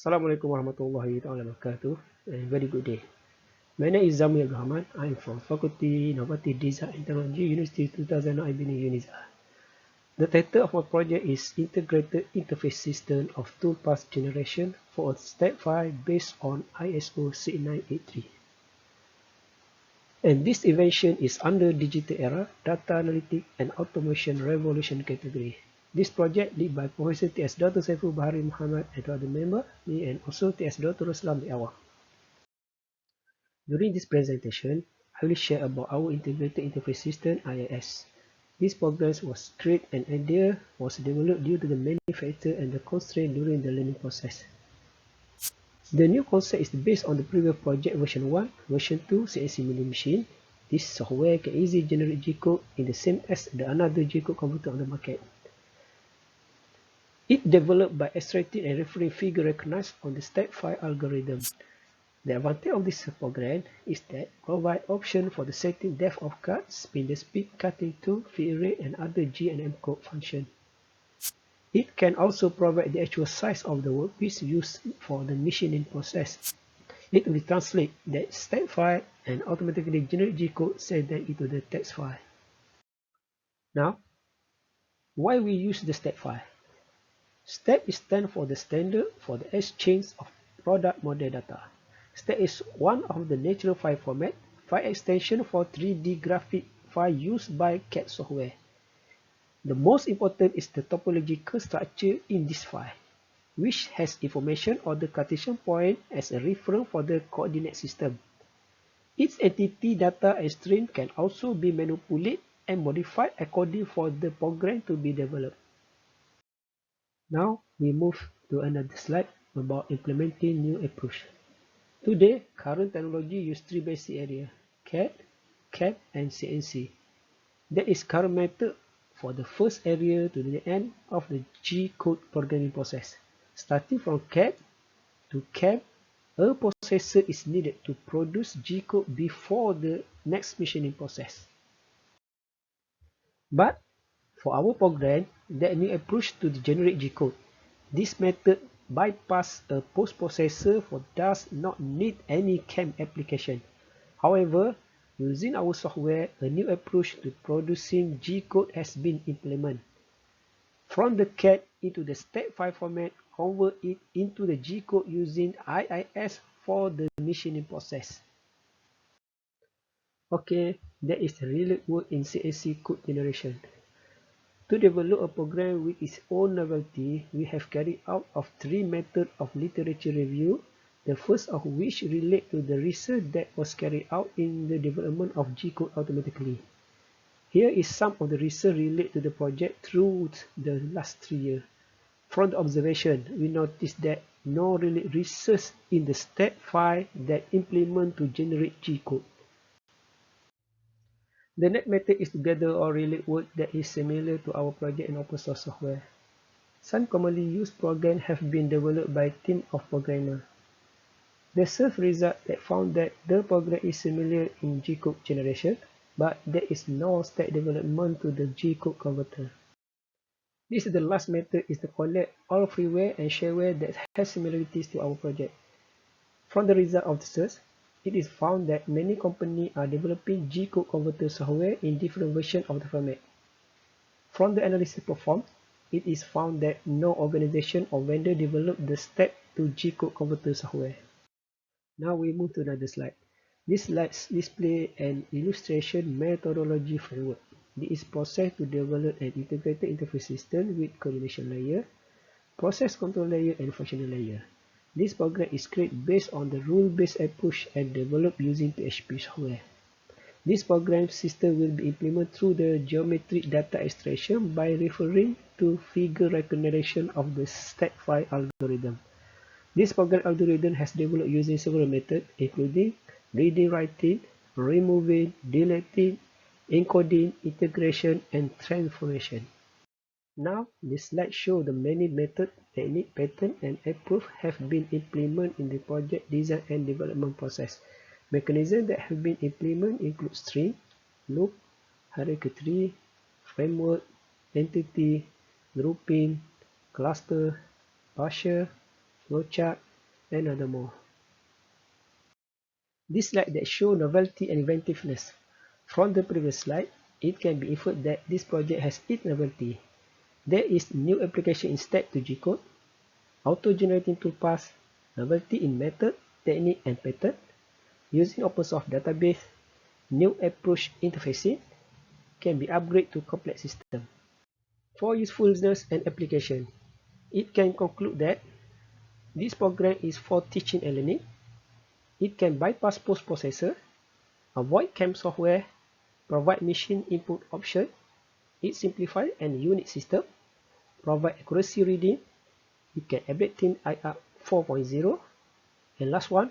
Assalamualaikum warahmatullahi wabarakatuh, and very good day. My name is Zamir Rahman. I'm from Faculty Innovative Design and Technology, University 2000 Ibn Uniza. The title of my project is Integrated Interface System of Toolpath Generation for a step file based on ISO 6983. And this invention is under Digital Era, Data Analytics and Automation Revolution category. This project led by Professor T.S. Dr. Saiful Bahari Muhammad and other member, me and also T.S. Dr. Ruslam Awang. During this presentation, I will share about our Integrated Interface System IIS. This program was created and idea was developed due to the many factors and the constraints during the learning process. The new concept is based on the previous project version 1, version 2 CNC milling machine. This software can easily generate G-code in the same as the another G-code converter on the market. It developed by extracting and referring figure recognized on the step file algorithm. The advantage of this program is that provide option for the setting depth of cut, spindle speed, cutting tool, feed rate, and other G and M code function. It can also provide the actual size of the workpiece used for the machining process. It will translate that step file and automatically generate G-code, send them into the text file. Now, why we use the step file? STEP stands for the standard for the exchange of product model data. STEP is one of the natural file format, file extension for 3D graphic file used by CAD software. The most important is the topological structure in this file, which has information on the Cartesian point as a reference for the coordinate system. Its entity data and string can also be manipulated and modified according for the program to be developed. Now we move to another slide about implementing new approach. Today, current technology use three basic areas: CAD, CAD, and CNC. That is current method for the first area to the end of the G-code programming process. Starting from CAD to CAM, a processor is needed to produce G-code before the next machining process. But for our program, that new approach to generate G-code. This method bypass a post-processor for does not need any CAM application. However, using our software, a new approach to producing G-code has been implemented. From the CAD into the step file format, convert it into the G-code using IIS for the machining process. Okay, that is really work in CNC code generation. To develop a program with its own novelty, we have carried out of three methods of literature review, the first of which relate to the research that was carried out in the development of G-code automatically. Here is some of the research related to the project through the last 3 years. From the observation, we noticed that no really research in the step file that implement to generate G-code. The next method is to gather or relate work that is similar to our project in open source software. Some commonly used programs have been developed by a team of programmers. The search result that found that the program is similar in G-code generation, but there is no step development to the G-code converter. This is the last method is to collect all freeware and shareware that has similarities to our project. From the result of the search, it is found that many companies are developing G-code converter software in different versions of the format. From the analysis performed, it is found that no organization or vendor developed the step to G-code converter software. Now we move to another slide. This slide displays an illustration methodology framework. This is process to develop an integrated interface system with coordination layer, process control layer, and functional layer. This program is created based on the rule-based approach and developed using PHP software. This program system will be implemented through the geometric data extraction by referring to figure recognition of the step file algorithm. This program algorithm has developed using several methods, including reading, writing, removing, deleting, encoding, integration, and transformation. Now, this slide shows the many methods, technique, pattern, and approach have been implemented in the project design and development process. Mechanisms that have been implemented include string, loop, hierarchy tree, framework, entity, grouping, cluster, partial, flowchart, and other more. This slide that shows novelty and inventiveness. From the previous slide, it can be inferred that this project has its novelty. There is new application instead to G-code, auto-generating toolpaths, novelty in method, technique, and pattern, using open source database, new approach interfacing, can be upgraded to complex system. For usefulness and application, it can conclude that this program is for teaching and learning. It can bypass post-processor, avoid CAM software, provide machine input option, it simplifies and unique system, provide accuracy reading, it can update TinIR 4.0, and last one,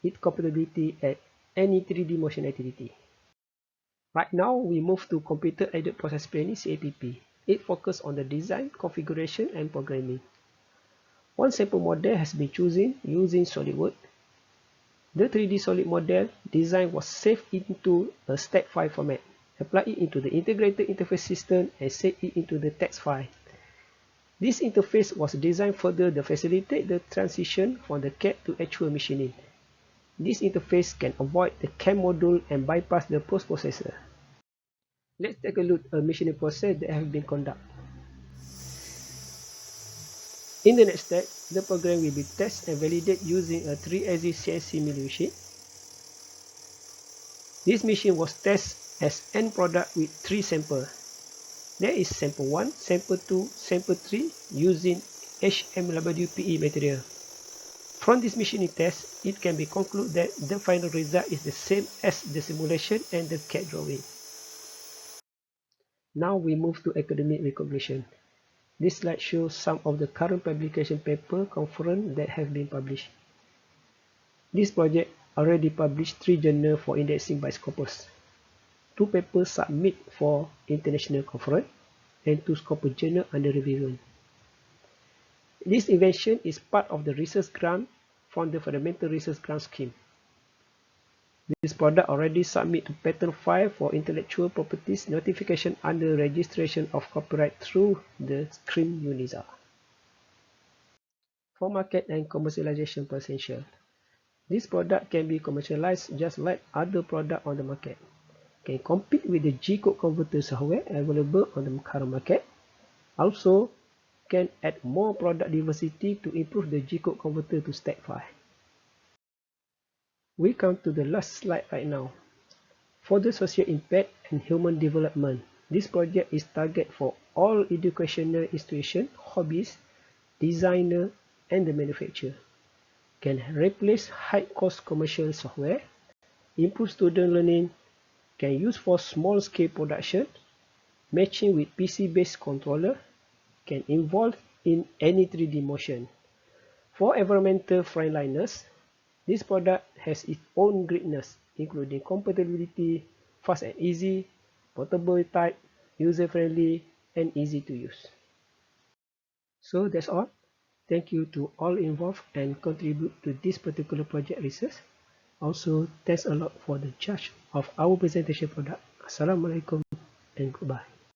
it compatibility at any 3D motion activity. Right now, we move to Computer-Aided Process Planning CAPP. It focuses on the design, configuration, and programming. One sample model has been chosen using SolidWorks. The 3D solid model design was saved into a stat file format. Apply it into the integrated interface system and save it into the text file. This interface was designed further to facilitate the transition from the CAD to actual machining. This interface can avoid the CAM module and bypass the post-processor. Let's take a look at a machining process that has been conducted. In the next step, the program will be tested and validated using a 3-axis CNC milling machine. This machine was tested as end product with 3 samples. There is sample 1, sample 2, sample 3 using HMWPE material. From this machining test, it can be concluded that the final result is the same as the simulation and the CAD drawing. Now we move to academic recognition. This slide shows some of the current publication paper conference that have been published. This project already published 3 journals for indexing by Scopus. 2 papers submit for international conference and 2 Scopus journals under revision. This invention is part of the research grant from the Fundamental Research Grant Scheme. This product already submit to patent file for intellectual properties notification under registration of copyright through the scheme UNISA. For market and commercialization potential, this product can be commercialized just like other products on the market. Can compete with the G-code converter software available on the current market. Also, can add more product diversity to improve the G-code converter to stat file. We come to the last slide right now. For the social impact and human development, this project is target for all educational institutions, hobbies, designer, and the manufacturer. Can replace high-cost commercial software, improve student learning, can use for small-scale production, matching with PC-based controller, can involve in any 3D motion. For environmental friendliness, this product has its own greatness, including compatibility, fast and easy, portable type, user-friendly, and easy to use. So that's all. Thank you to all involved and contribute to this particular project research. Also, thanks a lot for the judge of our presentation product. Assalamualaikum and goodbye.